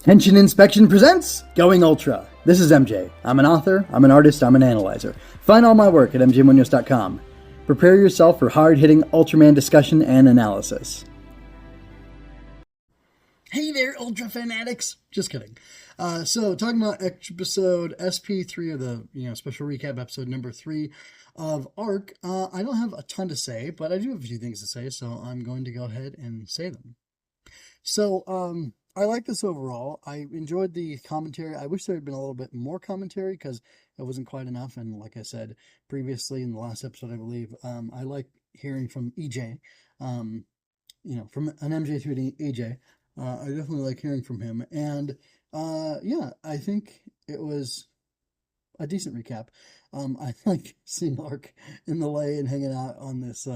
Henshin Inspection presents Going Ultra. This is MJ. I'm an author, I'm an artist, I'm an analyzer. Find all my work at mjmunoz.com. Prepare yourself for hard-hitting Ultraman discussion and analysis. Hey there, Ultra fanatics! Just kidding. So, talking about episode SP03 of the special recap episode number 3 of Arc, I don't have a ton to say, but I do have a few things to say, so I'm going to go ahead and say them. So, I like this overall. I enjoyed the commentary. I wish there had been a little bit more commentary because it wasn't quite enough. And like I said previously in the last episode, I believe, I like hearing from EJ, from an MJ through to EJ. I definitely like hearing from him. And I think it was a decent recap. I like seeing Arc in the lay and hanging out on this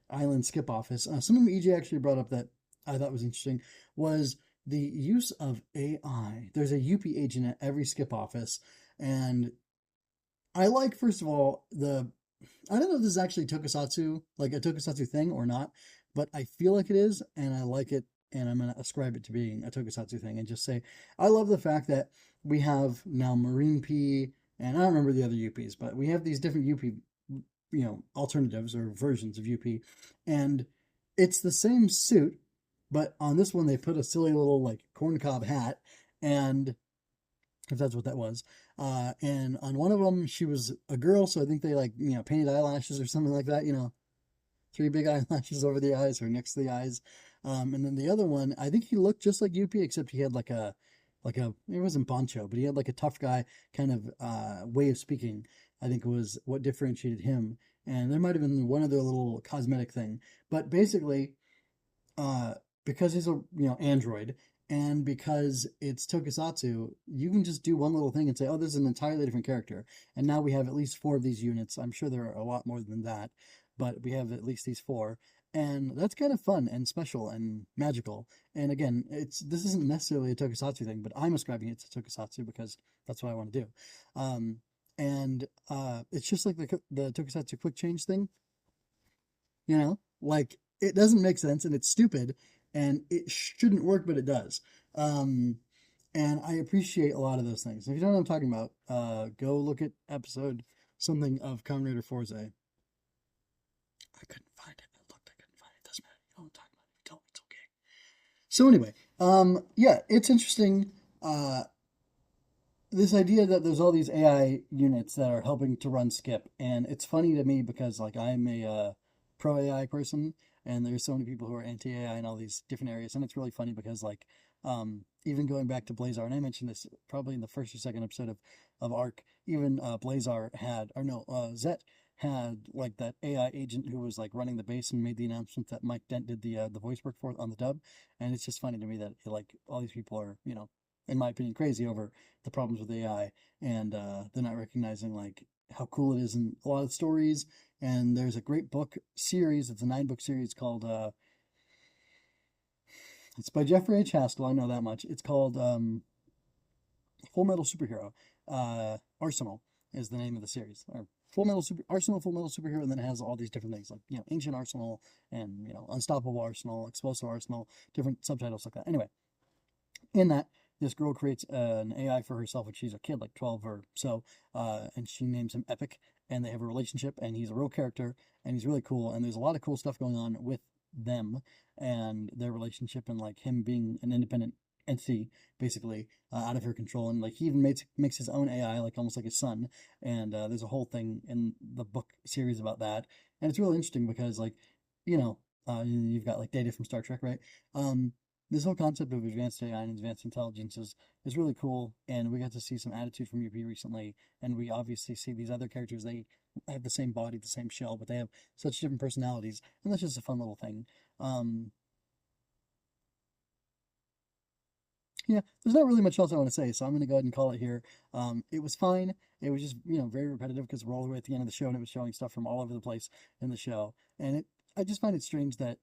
island skip office. Something EJ actually brought up that I thought was interesting was the use of AI. There's a UP agent at every skip office, and I like, first of all, I don't know if this is actually Tokusatsu, like a Tokusatsu thing or not, but I feel like it is, and I like it, and I'm going to ascribe it to being a Tokusatsu thing, and just say, I love the fact that we have now Marine P, and I don't remember the other UPs, but we have these different UP, alternatives or versions of UP, and it's the same suit, but on this one, they put a silly little, corncob hat, and if that's what that was. And on one of them, she was a girl, so I think they, painted eyelashes or something like that, 3 big eyelashes over the eyes or next to the eyes. And then the other one, I think he looked just like UP, except he had it wasn't Poncho, but he had a tough guy kind of way of speaking, I think was what differentiated him. And there might have been one other little cosmetic thing. But basically, because he's a android, and because it's Tokusatsu, you can just do one little thing and say, oh, this is an entirely different character. And now we have at least 4 of these units. I'm sure there are a lot more than that, but we have at least these 4. And that's kind of fun and special and magical. And again, this isn't necessarily a Tokusatsu thing, but I'm ascribing it to Tokusatsu because that's what I want to do. It's just like the Tokusatsu quick change thing. It doesn't make sense and it's stupid and it shouldn't work, but it does. And I appreciate a lot of those things. If you don't know what I'm talking about, go look at episode something of Kamen Rider Forze. I couldn't find it. I couldn't find it. Doesn't matter. You don't talk about it. If you don't, it's okay. So anyway, it's interesting. This idea that there's all these AI units that are helping to run Skip, and it's funny to me because I'm a pro AI person, and there's so many people who are anti AI in all these different areas, and it's really funny because even going back to Blazar, and I mentioned this probably in the first or second episode of Arc, even Blazar Zet had that AI agent who was running the base and made the announcement that Mike Dent did the voice work for on the dub, and it's just funny to me that all these people are in my opinion crazy over the problems with AI, and they're not recognizing how cool it is in a lot of stories. And there's a great book series. It's a 9-book series called it's by Jeffrey H. Haskell. I know that much. It's called Full Metal Superhero. Arsenal is the name of the series. Or Full Metal Superhero, and then it has all these different things Ancient Arsenal and Unstoppable Arsenal, Explosive Arsenal, different subtitles like that. Anyway, in that, this girl creates an AI for herself when she's a kid, 12 or so, and she names him Epic, and they have a relationship, and he's a real character, and he's really cool, and there's a lot of cool stuff going on with them and their relationship, and him being an independent entity, basically, out of her control, and he even makes his own AI, almost like his son, and there's a whole thing in the book series about that, and it's really interesting because, you've got Data from Star Trek, right? This whole concept of advanced AI and advanced intelligence is really cool, and we got to see some attitude from UP recently, and we obviously see these other characters, they have the same body, the same shell, but they have such different personalities, and that's just a fun little thing. There's not really much else I want to say, so I'm going to go ahead and call it here. It was fine. It was just, very repetitive because we're all the way at the end of the show, and it was showing stuff from all over the place in the show, and I just find it strange that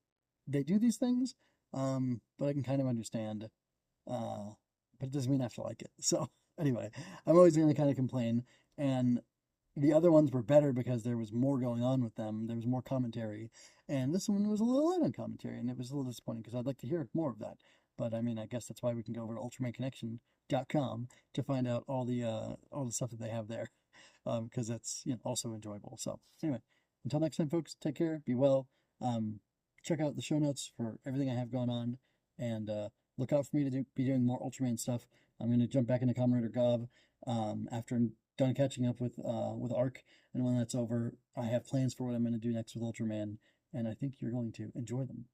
they do these things, but I can kind of understand, but it doesn't mean I have to like it. So anyway, I'm always going to kind of complain, and the other ones were better because there was more going on with them. There was more commentary, and this one was a little light on commentary, and it was a little disappointing because I'd like to hear more of that. But I mean, I guess that's why we can go over to ultramanconnection.com to find out all the stuff that they have there, because that's, you know, also enjoyable. So anyway, until next time, folks, take care, be well. Check out the show notes for everything I have going on, and look out for me to be doing more Ultraman stuff. I'm going to jump back into Kamen Rider Gov after I'm done catching up with Arc, and when that's over, I have plans for what I'm going to do next with Ultraman, and I think you're going to enjoy them.